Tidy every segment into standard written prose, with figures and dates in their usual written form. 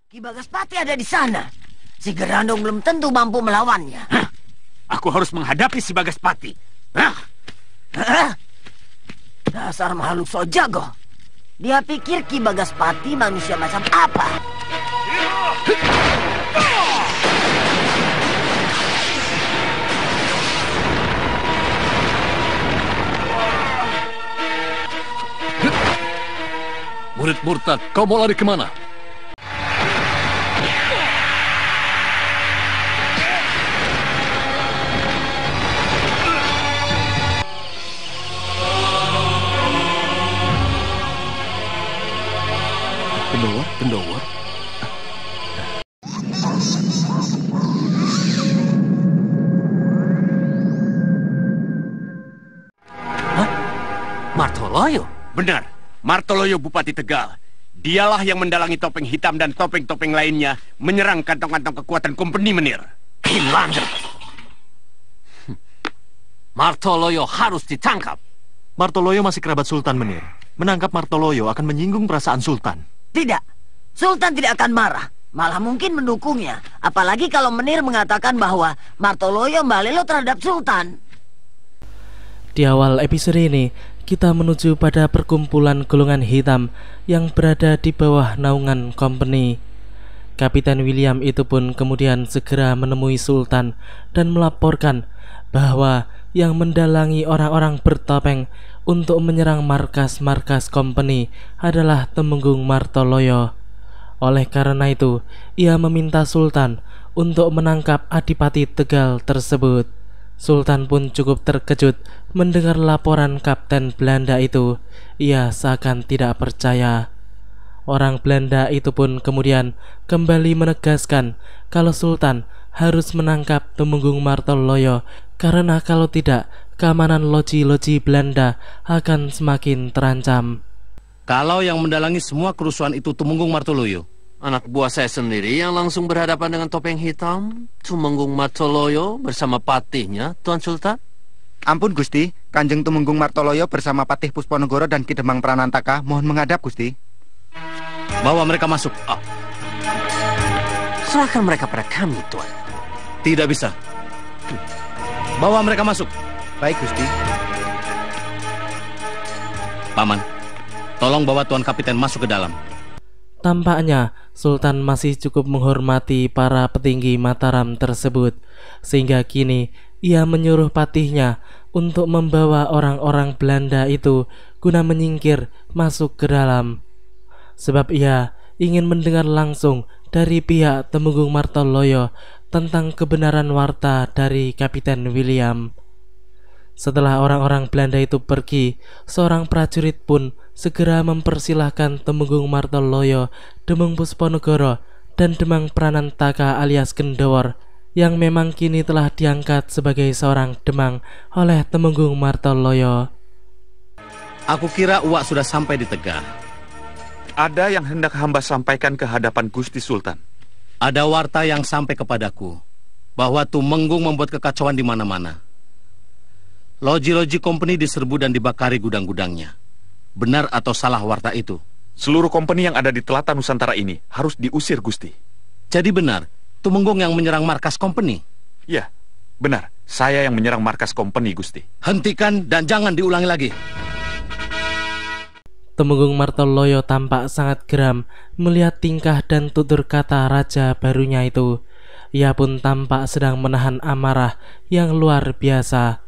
Ki Bagaspati ada di sana. Si Gerandong belum tentu mampu melawannya. Hah? Aku harus menghadapi si Bagaspati. Dasar makhluk so jago. Dia pikir Ki Bagaspati manusia macam apa? Murid murtad, kau mau lari kemana? Pendowar. Hah? Martoloyo? Benar, Martoloyo Bupati Tegal. Dialah yang mendalangi topeng hitam dan topeng-topeng lainnya menyerang kantong-kantong kekuatan kompeni menir. Kilander. Martoloyo harus ditangkap. Martoloyo masih kerabat Sultan Menir. Menangkap Martoloyo akan menyinggung perasaan Sultan. Tidak, Sultan tidak akan marah. Malah mungkin mendukungnya. Apalagi kalau Menir mengatakan bahwa Martoloyo mbalelo terhadap Sultan. Di awal episode ini, kita menuju pada perkumpulan golongan hitam yang berada di bawah naungan company. Kapiten William itu pun kemudian segera menemui Sultan dan melaporkan bahwa yang mendalangi orang-orang bertopeng untuk menyerang markas-markas company adalah Temenggung Martoloyo. Oleh karena itu, ia meminta Sultan untuk menangkap Adipati Tegal tersebut. Sultan pun cukup terkejut mendengar laporan Kapten Belanda itu. Ia seakan tidak percaya. Orang Belanda itu pun kemudian kembali menegaskan kalau Sultan harus menangkap Temenggung Martoloyo, karena kalau tidak, keamanan loji-loji Belanda akan semakin terancam. Kalau yang mendalangi semua kerusuhan itu Temenggung Martoloyo, anak buah saya sendiri yang langsung berhadapan dengan topeng hitam, Temenggung Martoloyo bersama patihnya, Tuan Sultan. Ampun Gusti, Kanjeng Temenggung Martoloyo bersama Patih Pusponegoro dan Ki Demang Pranantaka mohon menghadap Gusti. Bawa mereka masuk. Serahkan mereka pada kami, Tuan. Tidak bisa. Bawa mereka masuk. Baik Gusti. Paman, tolong bawa Tuan Kapiten masuk ke dalam. Tampaknya Sultan masih cukup menghormati para petinggi Mataram tersebut, sehingga kini ia menyuruh patihnya untuk membawa orang-orang Belanda itu guna menyingkir masuk ke dalam. Sebab ia ingin mendengar langsung dari pihak Temenggung Martoloyo tentang kebenaran warta dari Kapiten William. Setelah orang-orang Belanda itu pergi, seorang prajurit pun segera mempersilahkan Temenggung Martoloyo, Demang Pusponegoro, dan Demang Pranantaka alias Gendowor, yang memang kini telah diangkat sebagai seorang demang oleh Temenggung Martoloyo. Aku kira Uwak sudah sampai di Tegal. Ada yang hendak hamba sampaikan ke hadapan Gusti Sultan. Ada warta yang sampai kepadaku bahwa Tumenggung membuat kekacauan di mana-mana. Loji-loji company diserbu dan dibakari gudang-gudangnya. Benar atau salah warta itu? Seluruh company yang ada di Telaga Nusantara ini harus diusir, Gusti. Jadi benar, Tumenggung yang menyerang markas company? Ya, benar. Saya yang menyerang markas company, Gusti. Hentikan dan jangan diulangi lagi. Temenggung Martoloyo tampak sangat geram melihat tingkah dan tutur kata raja barunya itu. Ia pun tampak sedang menahan amarah yang luar biasa.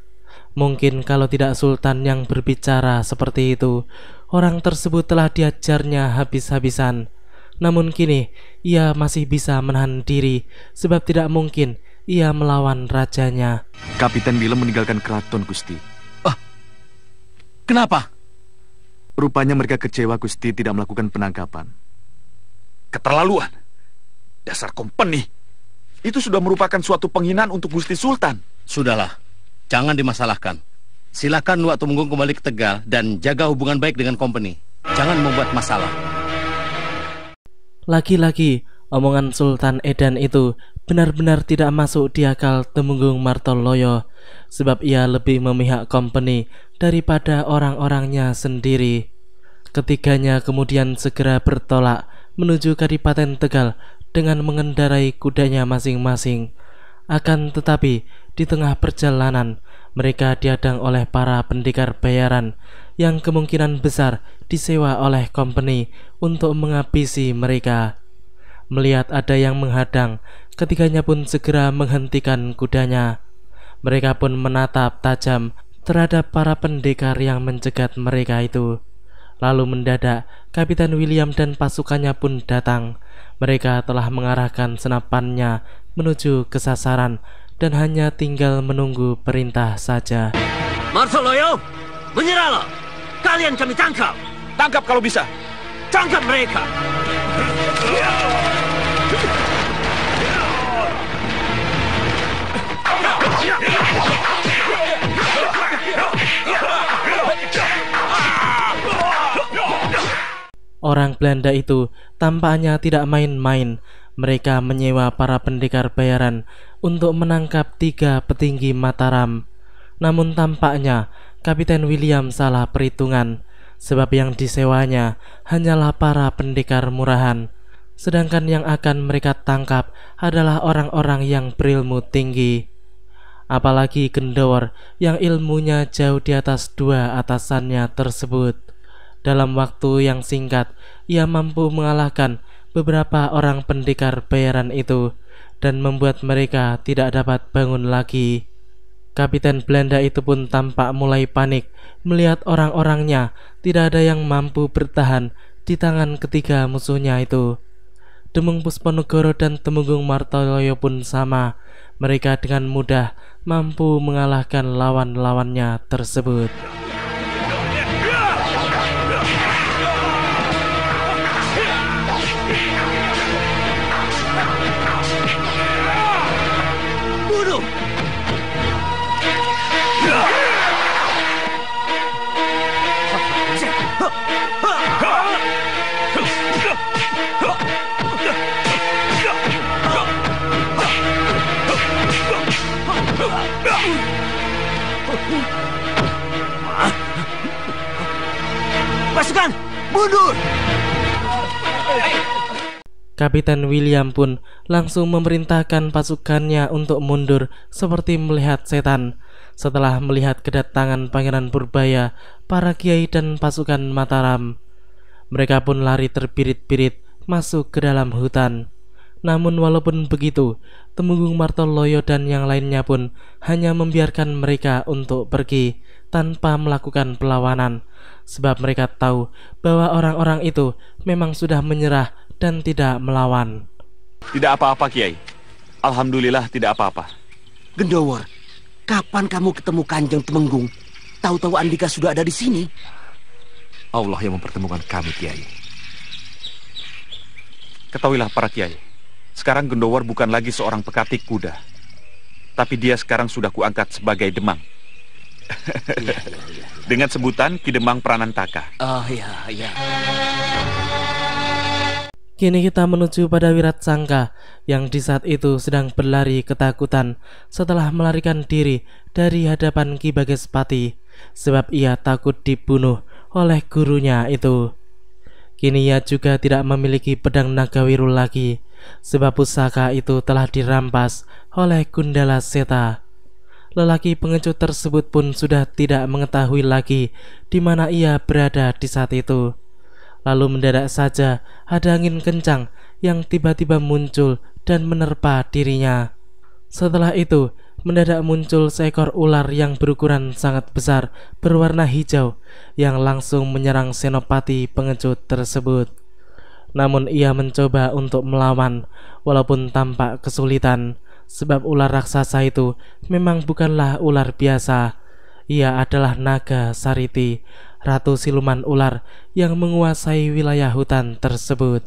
Mungkin kalau tidak Sultan yang berbicara seperti itu, orang tersebut telah diajarnya habis-habisan. Namun kini ia masih bisa menahan diri, sebab tidak mungkin ia melawan rajanya. Kapiten Willem meninggalkan keraton, Gusti. Kenapa? Rupanya mereka kecewa Gusti tidak melakukan penangkapan. Keterlaluan. Dasar company. Itu sudah merupakan suatu penghinaan untuk Gusti Sultan. Sudahlah, jangan dimasalahkan. Silakan Uwak Tumenggung kembali ke Tegal dan jaga hubungan baik dengan company. Jangan membuat masalah. Lagi-lagi omongan Sultan Edan itu benar-benar tidak masuk di akal Temenggung Martoloyo, sebab ia lebih memihak company daripada orang-orangnya sendiri. Ketiganya kemudian segera bertolak menuju Kadipaten Tegal dengan mengendarai kudanya masing-masing. Akan tetapi, di tengah perjalanan, mereka dihadang oleh para pendekar bayaran yang kemungkinan besar disewa oleh company untuk menghabisi mereka. Melihat ada yang menghadang, ketiganya pun segera menghentikan kudanya. Mereka pun menatap tajam terhadap para pendekar yang mencegat mereka itu. Lalu mendadak, Kapitan William dan pasukannya pun datang. Mereka telah mengarahkan senapannya menuju ke sasaran dan hanya tinggal menunggu perintah saja. Martoloyo, menyerahlah! Kalian kami tangkap! Tangkap kalau bisa. Tangkap mereka! Orang Belanda itu tampaknya tidak main-main. Mereka menyewa para pendekar bayaran untuk menangkap 3 petinggi Mataram. Namun tampaknya Kapiten William salah perhitungan, sebab yang disewanya hanyalah para pendekar murahan, sedangkan yang akan mereka tangkap adalah orang-orang yang berilmu tinggi. Apalagi Gendowor yang ilmunya jauh di atas 2 atasannya tersebut. Dalam waktu yang singkat, ia mampu mengalahkan beberapa orang pendekar bayaran itu dan membuat mereka tidak dapat bangun lagi. Kapiten Belanda itu pun tampak mulai panik melihat orang-orangnya tidak ada yang mampu bertahan di tangan ketiga musuhnya itu. Demung Pusponegoro dan Temenggung Martoloyo pun sama. Mereka dengan mudah mampu mengalahkan lawan-lawannya tersebut. Bunuh! Pasukan, mundur! Kapiten William pun langsung memerintahkan pasukannya untuk mundur seperti melihat setan. Setelah melihat kedatangan Pangeran Purbaya, para kiai dan pasukan Mataram, mereka pun lari terbirit-birit masuk ke dalam hutan. Namun walaupun begitu, Temenggung Martoloyo dan yang lainnya pun hanya membiarkan mereka untuk pergi tanpa melakukan perlawanan, sebab mereka tahu bahwa orang-orang itu memang sudah menyerah dan tidak melawan. Tidak apa-apa, Kiai. Alhamdulillah tidak apa-apa. Gendowor, kapan kamu ketemu Kanjeng Temenggung? Tahu-tahu Andika sudah ada di sini. Allah yang mempertemukan kami, Kiai. Ketahuilah para Kiai, sekarang Gendowor bukan lagi seorang pekatik kuda, tapi dia sekarang sudah kuangkat sebagai Demang. Dengan sebutan Ki Demang Pranantaka. Oh iya. Kini kita menuju pada Wiratsangka yang di saat itu sedang berlari ketakutan setelah melarikan diri dari hadapan Ki Bagespati, sebab ia takut dibunuh oleh gurunya itu. Kini ia juga tidak memiliki pedang Nagawirul lagi, sebab pusaka itu telah dirampas oleh Gundala Seta. Lelaki pengecut tersebut pun sudah tidak mengetahui lagi di mana ia berada di saat itu. Lalu mendadak saja ada angin kencang yang tiba-tiba muncul dan menerpa dirinya. Setelah itu mendadak muncul seekor ular yang berukuran sangat besar berwarna hijau yang langsung menyerang Senopati pengecut tersebut. Namun ia mencoba untuk melawan walaupun tampak kesulitan, sebab ular raksasa itu memang bukanlah ular biasa. Ia adalah Naga Sariti, ratu siluman ular yang menguasai wilayah hutan tersebut.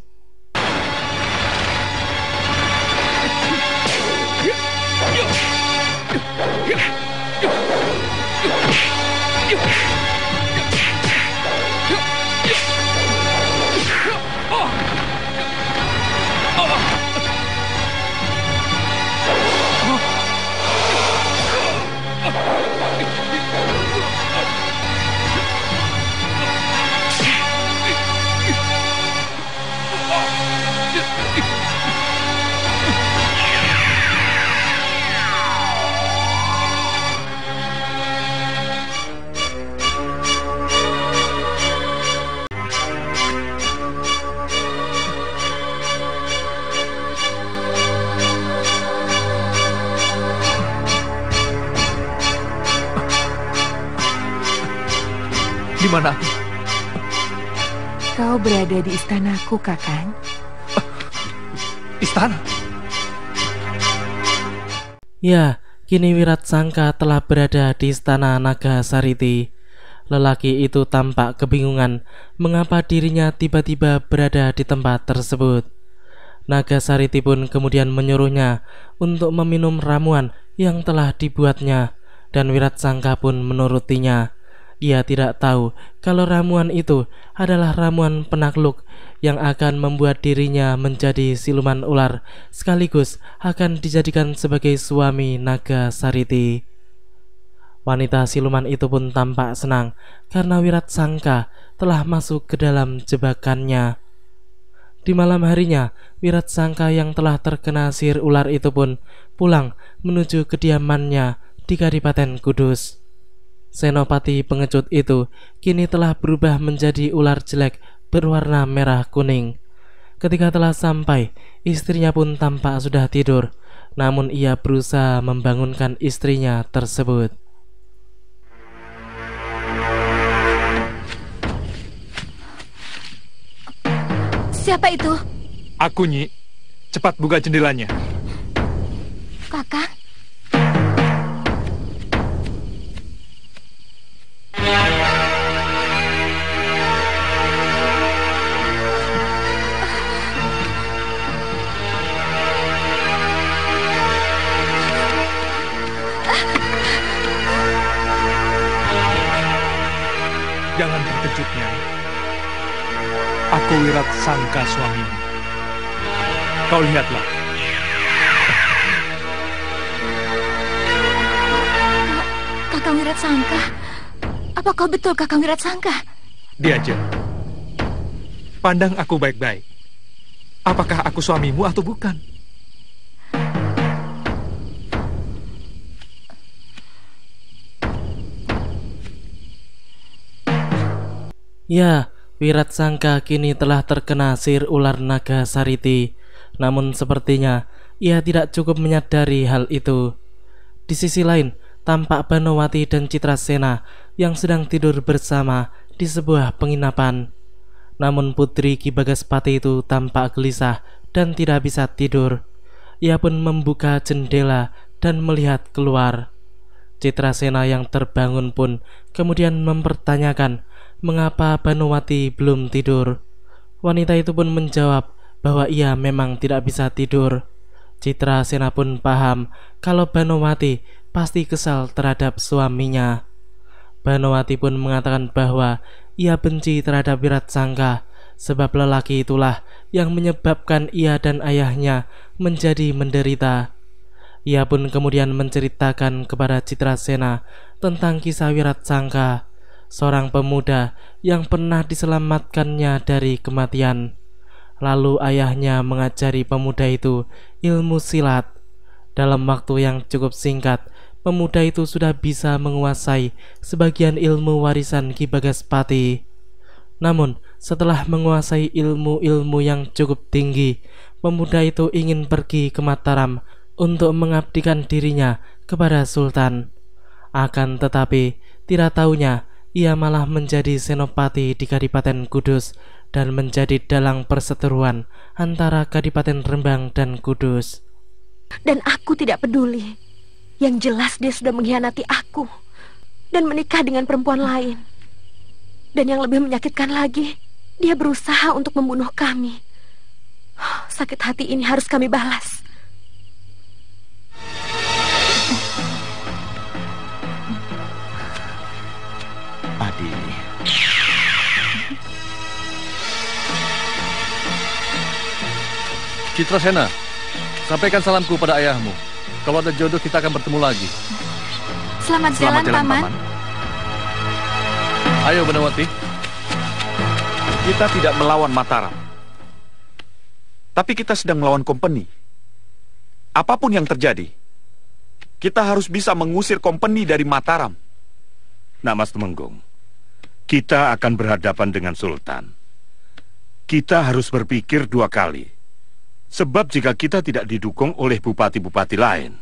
Di mana aku? Kau berada di istanaku, Kakang. Istana? Ya, kini Wiratsangka telah berada di istana Naga Sariti. Lelaki itu tampak kebingungan mengapa dirinya tiba-tiba berada di tempat tersebut. Naga Sariti pun kemudian menyuruhnya untuk meminum ramuan yang telah dibuatnya, dan Wiratsangka pun menurutinya. Ia tidak tahu kalau ramuan itu adalah ramuan penakluk yang akan membuat dirinya menjadi siluman ular, sekaligus akan dijadikan sebagai suami Naga Sariti. Wanita siluman itu pun tampak senang karena Wiratsangka telah masuk ke dalam jebakannya. Di malam harinya, Wiratsangka yang telah terkena sihir ular itu pun pulang menuju kediamannya di Kadipaten Kudus. Senopati pengecut itu kini telah berubah menjadi ular jelek berwarna merah kuning. Ketika telah sampai, istrinya pun tampak sudah tidur, namun ia berusaha membangunkan istrinya tersebut. Siapa itu? Aku, Nyi. Cepat buka jendelanya. Kakang? Jangan terkejut, Nyai. Aku Wiratsangka suamimu. Kau lihatlah. Kakang Wiratsangka? Apa kau betul Kakang Wiratsangka? Diajar. Pandang aku baik-baik. Apakah aku suamimu atau bukan? Ya, Wiratsangka kini telah terkena sihir ular Naga Sariti. Namun sepertinya ia tidak cukup menyadari hal itu. Di sisi lain, tampak Banowati dan Citrasena yang sedang tidur bersama di sebuah penginapan. Namun putri Ki Bagaspati itu tampak gelisah dan tidak bisa tidur. Ia pun membuka jendela dan melihat keluar. Citrasena yang terbangun pun kemudian mempertanyakan mengapa Banowati belum tidur. Wanita itu pun menjawab bahwa ia memang tidak bisa tidur. Citrasena pun paham kalau Banowati pasti kesal terhadap suaminya. Banowati pun mengatakan bahwa ia benci terhadap Wiratsangka, sebab lelaki itulah yang menyebabkan ia dan ayahnya menjadi menderita. Ia pun kemudian menceritakan kepada Citrasena tentang kisah Wiratsangka, seorang pemuda yang pernah diselamatkannya dari kematian. Lalu ayahnya mengajari pemuda itu ilmu silat. Dalam waktu yang cukup singkat, pemuda itu sudah bisa menguasai sebagian ilmu warisan Ki Bagaspati. Namun, setelah menguasai ilmu-ilmu yang cukup tinggi, pemuda itu ingin pergi ke Mataram untuk mengabdikan dirinya kepada Sultan. Akan tetapi, tidak taunya ia malah menjadi senopati di Kadipaten Kudus dan menjadi dalang perseteruan antara Kadipaten Rembang dan Kudus. Dan aku tidak peduli. Yang jelas dia sudah mengkhianati aku dan menikah dengan perempuan lain. Dan yang lebih menyakitkan lagi, dia berusaha untuk membunuh kami. Sakit hati ini harus kami balas. Adi. Citrasena, sampaikan salamku pada ayahmu. Kalau ada jodoh kita akan bertemu lagi. Selamat jalan, Paman. Ayo Banowati. Kita tidak melawan Mataram, tapi kita sedang melawan kompeni. Apapun yang terjadi, kita harus bisa mengusir kompeni dari Mataram. Nah, Mas Tumenggung, kita akan berhadapan dengan Sultan. Kita harus berpikir dua kali. Sebab jika kita tidak didukung oleh bupati-bupati lain,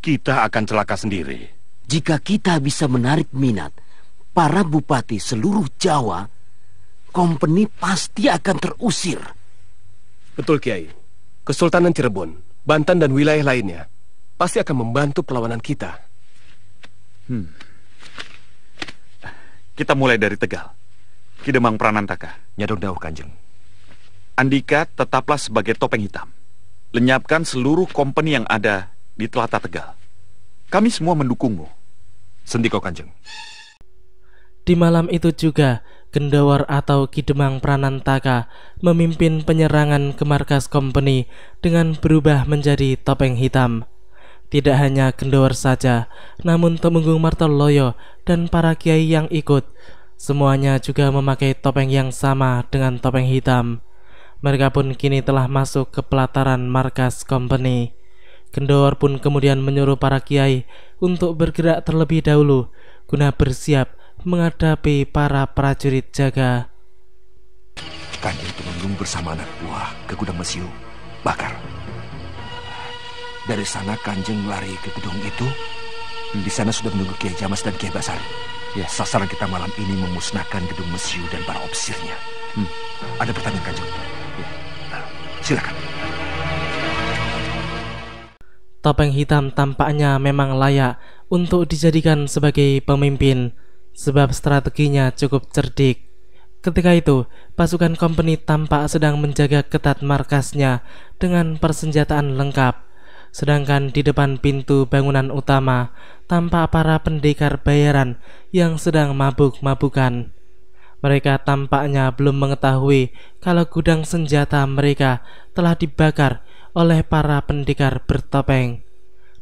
kita akan celaka sendiri. Jika kita bisa menarik minat para bupati seluruh Jawa, kompeni pasti akan terusir. Betul, Kiai. Kesultanan Cirebon, Banten dan wilayah lainnya pasti akan membantu perlawanan kita. Kita mulai dari Tegal. Ki Demang Pranantaka. Nyadong dawuh, Kanjeng. Andika tetaplah sebagai topeng hitam. Lenyapkan seluruh kompeni yang ada di Tlatah Tegal. Kami semua mendukungmu. Sendiko, Kanjeng. Di malam itu juga, Gendawar atau Ki Demang Pranantaka memimpin penyerangan ke markas kompeni dengan berubah menjadi topeng hitam. Tidak hanya Gendawar saja, namun Temenggung Martoloyo dan para kiai yang ikut, semuanya juga memakai topeng yang sama dengan topeng hitam. Mereka pun kini telah masuk ke pelataran markas kompeni. Gendawar pun kemudian menyuruh para kiai untuk bergerak terlebih dahulu guna bersiap menghadapi para prajurit jaga. Kanjeng Temenggung bersama anak buah ke gudang Mesiu, bakar. Dari sana Kanjeng lari ke gedung itu. Di sana sudah menunggu Kiai Jamas dan Kiai Basari. Ya, sasaran kita malam ini memusnahkan gedung Mesiu dan para ofisirnya. Ada pertanyaan, Kanjeng? Silakan. Topeng hitam tampaknya memang layak untuk dijadikan sebagai pemimpin, sebab strateginya cukup cerdik. Ketika itu, pasukan kompeni tampak sedang menjaga ketat markasnya dengan persenjataan lengkap. Sedangkan di depan pintu bangunan utama tampak para pendekar bayaran yang sedang mabuk-mabukan. Mereka tampaknya belum mengetahui kalau gudang senjata mereka telah dibakar oleh para pendekar bertopeng.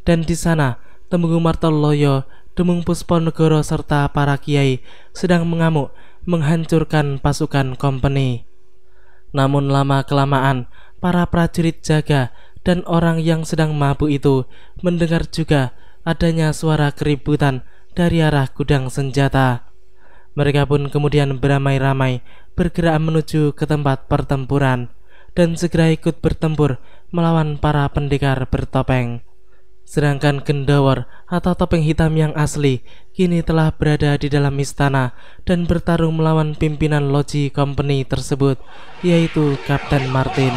Dan di sana, Temenggung Martoloyo, Demung Pusponegoro serta para kiai sedang mengamuk menghancurkan pasukan kompeni. Namun lama-kelamaan, para prajurit jaga dan orang yang sedang mabuk itu mendengar juga adanya suara keributan dari arah gudang senjata. Mereka pun kemudian beramai-ramai bergerak menuju ke tempat pertempuran dan segera ikut bertempur melawan para pendekar bertopeng. Sedangkan Gendawar atau topeng hitam yang asli kini telah berada di dalam istana dan bertarung melawan pimpinan loji kompeni tersebut, yaitu Kapten Martin.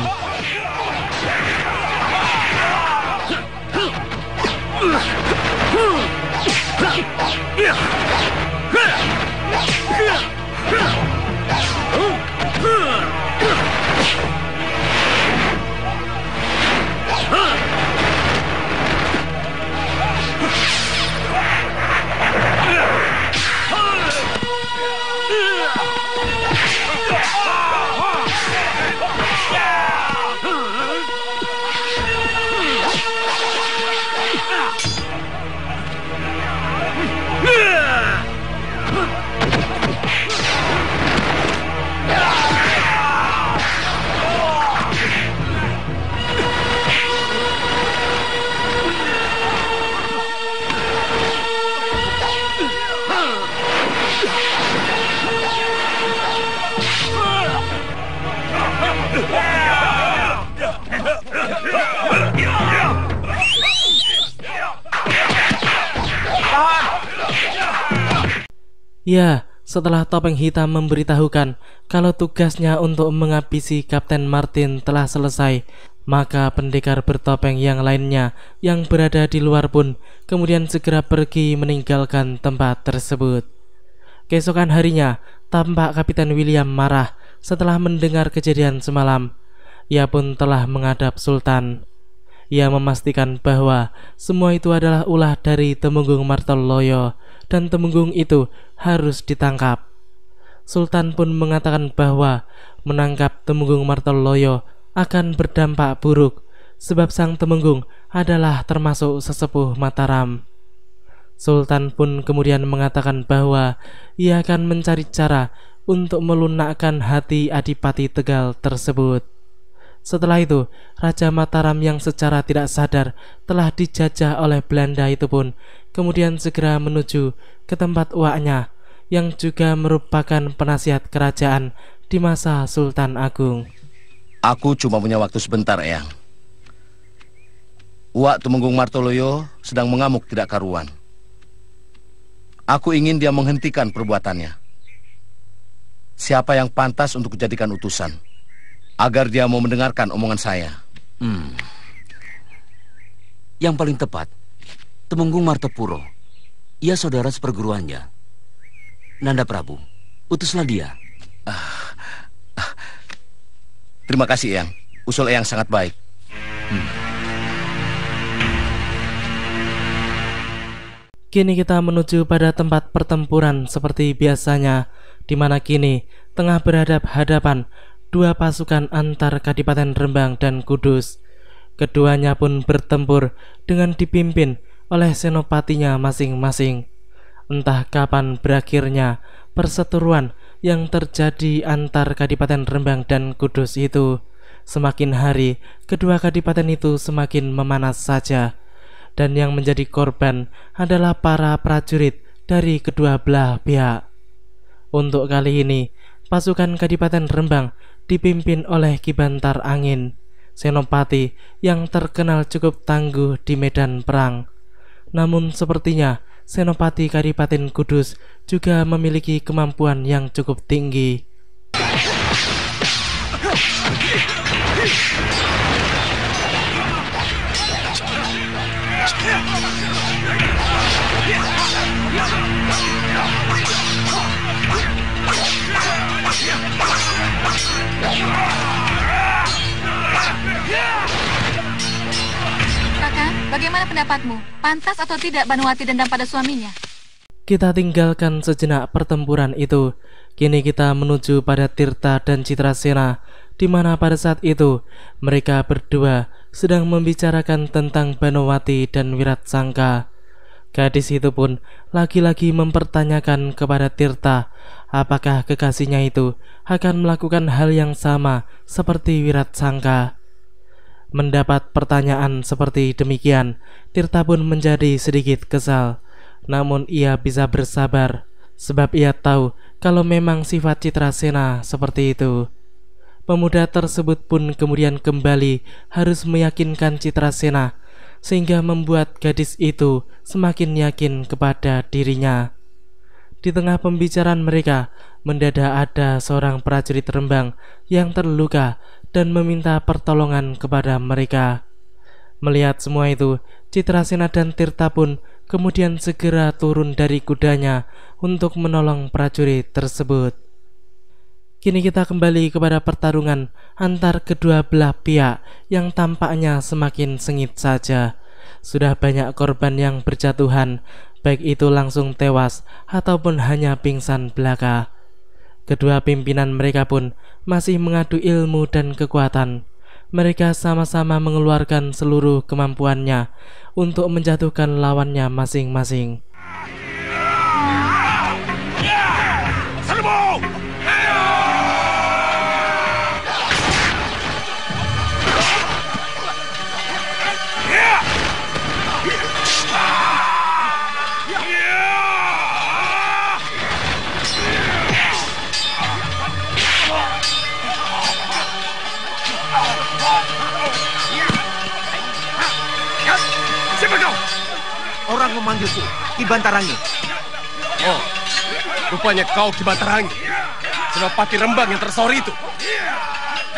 Ya, setelah topeng hitam memberitahukan kalau tugasnya untuk menghabisi Kapten Martin telah selesai, maka pendekar bertopeng yang lainnya yang berada di luar pun kemudian segera pergi meninggalkan tempat tersebut. Keesokan harinya, tampak Kapten William marah setelah mendengar kejadian semalam. Ia pun telah menghadap Sultan. Ia memastikan bahwa semua itu adalah ulah dari Temenggung Martoloyo dan Temenggung itu harus ditangkap. Sultan pun mengatakan bahwa menangkap Temenggung Martoloyo akan berdampak buruk, sebab sang Temenggung adalah termasuk sesepuh Mataram. Sultan pun kemudian mengatakan bahwa ia akan mencari cara untuk melunakkan hati Adipati Tegal tersebut. Setelah itu, Raja Mataram yang secara tidak sadar telah dijajah oleh Belanda itu pun kemudian segera menuju ke tempat uaknya yang juga merupakan penasihat kerajaan di masa Sultan Agung. Aku cuma punya waktu sebentar, Eyang. Uak Temenggung Martoloyo sedang mengamuk tidak karuan. Aku ingin dia menghentikan perbuatannya. Siapa yang pantas untuk dijadikan utusan, agar dia mau mendengarkan omongan saya? Yang paling tepat, Temenggung Martopuro. Ia saudara seperguruannya. Nanda Prabu, utuslah dia. Terima kasih, Eyang. Usul Eyang sangat baik. Kini kita menuju pada tempat pertempuran seperti biasanya, di mana kini tengah berhadap-hadapan dua pasukan antar Kadipaten Rembang dan Kudus. Keduanya pun bertempur dengan dipimpin oleh senopatinya masing-masing. Entah kapan berakhirnya perseteruan yang terjadi antar Kadipaten Rembang dan Kudus itu. Semakin hari, kedua kadipaten itu semakin memanas saja. Dan yang menjadi korban adalah para prajurit dari kedua belah pihak. Untuk kali ini, pasukan Kadipaten Rembang dipimpin oleh Ki Bantar Angin, senopati yang terkenal cukup tangguh di medan perang. Namun sepertinya senopati Kadipaten Kudus juga memiliki kemampuan yang cukup tinggi. Kakak, bagaimana pendapatmu? Pantas atau tidak Banuwati dendam pada suaminya? Kita tinggalkan sejenak pertempuran itu. Kini kita menuju pada Tirta dan Citrasena, di mana pada saat itu mereka berdua sedang membicarakan tentang Banuwati dan Wiratsangka. Gadis itu pun lagi-lagi mempertanyakan kepada Tirta apakah kekasihnya itu akan melakukan hal yang sama seperti Wiratsangka. Mendapat pertanyaan seperti demikian, Tirta pun menjadi sedikit kesal. Namun ia bisa bersabar, sebab ia tahu kalau memang sifat Citrasena seperti itu. Pemuda tersebut pun kemudian kembali harus meyakinkan Citrasena, sehingga membuat gadis itu semakin yakin kepada dirinya. Di tengah pembicaraan mereka, mendadak ada seorang prajurit Rembang yang terluka dan meminta pertolongan kepada mereka. Melihat semua itu, Citrasena dan Tirta pun kemudian segera turun dari kudanya untuk menolong prajurit tersebut. Kini kita kembali kepada pertarungan antar kedua belah pihak yang tampaknya semakin sengit saja. Sudah banyak korban yang berjatuhan, baik itu langsung tewas ataupun hanya pingsan belaka. Kedua pimpinan mereka pun masih mengadu ilmu dan kekuatan. Mereka sama-sama mengeluarkan seluruh kemampuannya untuk menjatuhkan lawannya masing-masing. Serbu! Siapa kau? Orang memanggilku, Ki Bantar Angin. Oh, rupanya kau Ki Bantar Angin, senopati Rembang yang tersorry itu.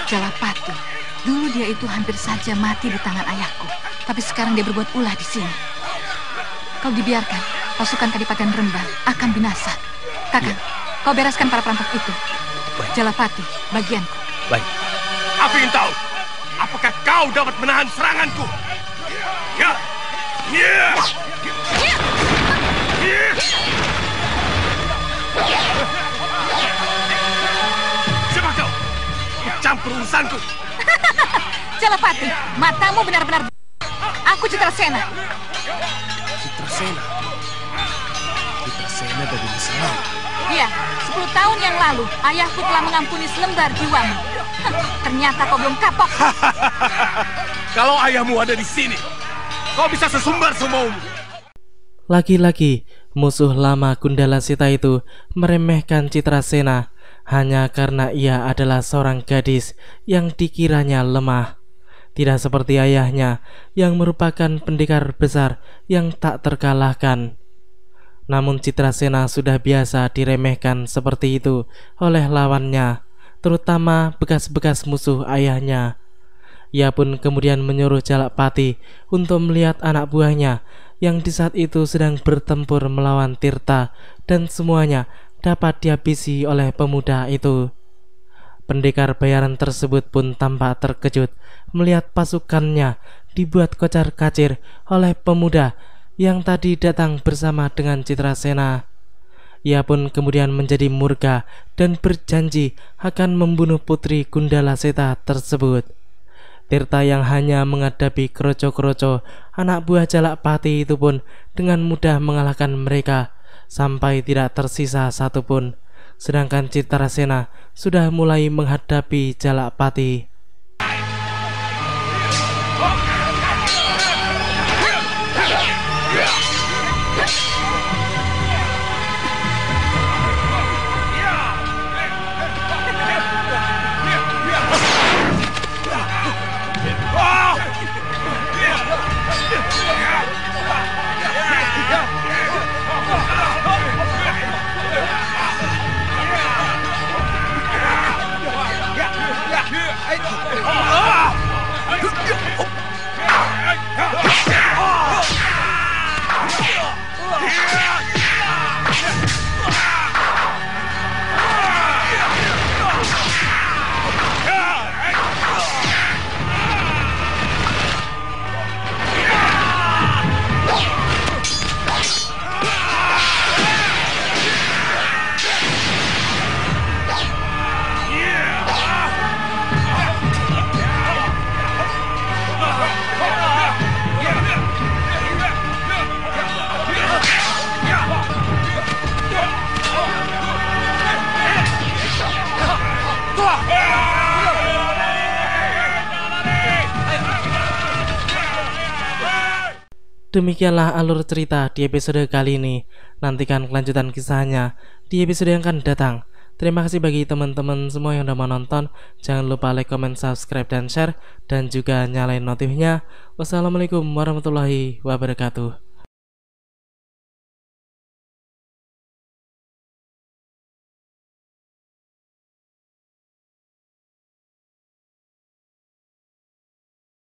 Jalapati, dulu dia itu hampir saja mati di tangan ayahku. Tapi sekarang dia berbuat ulah di sini. Kalau dibiarkan, pasukan Kadipaten Rembang akan binasa. Kakak, kau bereskan para perampok itu. Baik. Jalapati, bagianku. Baik. Aku ingin tahu, apakah kau dapat menahan seranganku? Ya. Ya. Siapa kau? Campur urusanku. Jalapati, matamu benar-benar. Aku Citrasena. Citrasena? Citrasena dari masa lalu? Iya, 10 tahun yang lalu ayahku telah mengampuni selembar jiwamu. Ternyata kau belum kapok. Kalau ayahmu ada di sini, kau bisa sesumbar semaumu. Lagi-lagi musuh lama Gundalasita itu meremehkan Citrasena hanya karena ia adalah seorang gadis yang dikiranya lemah. Tidak seperti ayahnya yang merupakan pendekar besar yang tak terkalahkan. Namun Citrasena sudah biasa diremehkan seperti itu oleh lawannya, terutama bekas-bekas musuh ayahnya. Ia pun kemudian menyuruh Jalakpati untuk melihat anak buahnya yang di saat itu sedang bertempur melawan Tirta, dan semuanya dapat dihabisi oleh pemuda itu. Pendekar bayaran tersebut pun tampak terkejut melihat pasukannya dibuat kocar-kacir oleh pemuda yang tadi datang bersama dengan Citrasena. Ia pun kemudian menjadi murka dan berjanji akan membunuh putri Gundala Seta tersebut. Tirta yang hanya menghadapi kroco-kroco anak buah Jalakpati itu pun dengan mudah mengalahkan mereka sampai tidak tersisa satupun. Sedangkan Citrasena sudah mulai menghadapi Jalakpati. Demikianlah alur cerita di episode kali ini. Nantikan kelanjutan kisahnya di episode yang akan datang. Terima kasih bagi teman-teman semua yang udah menonton. Jangan lupa like, comment, subscribe, dan share, dan juga nyalain notifnya. Wassalamualaikum warahmatullahi wabarakatuh.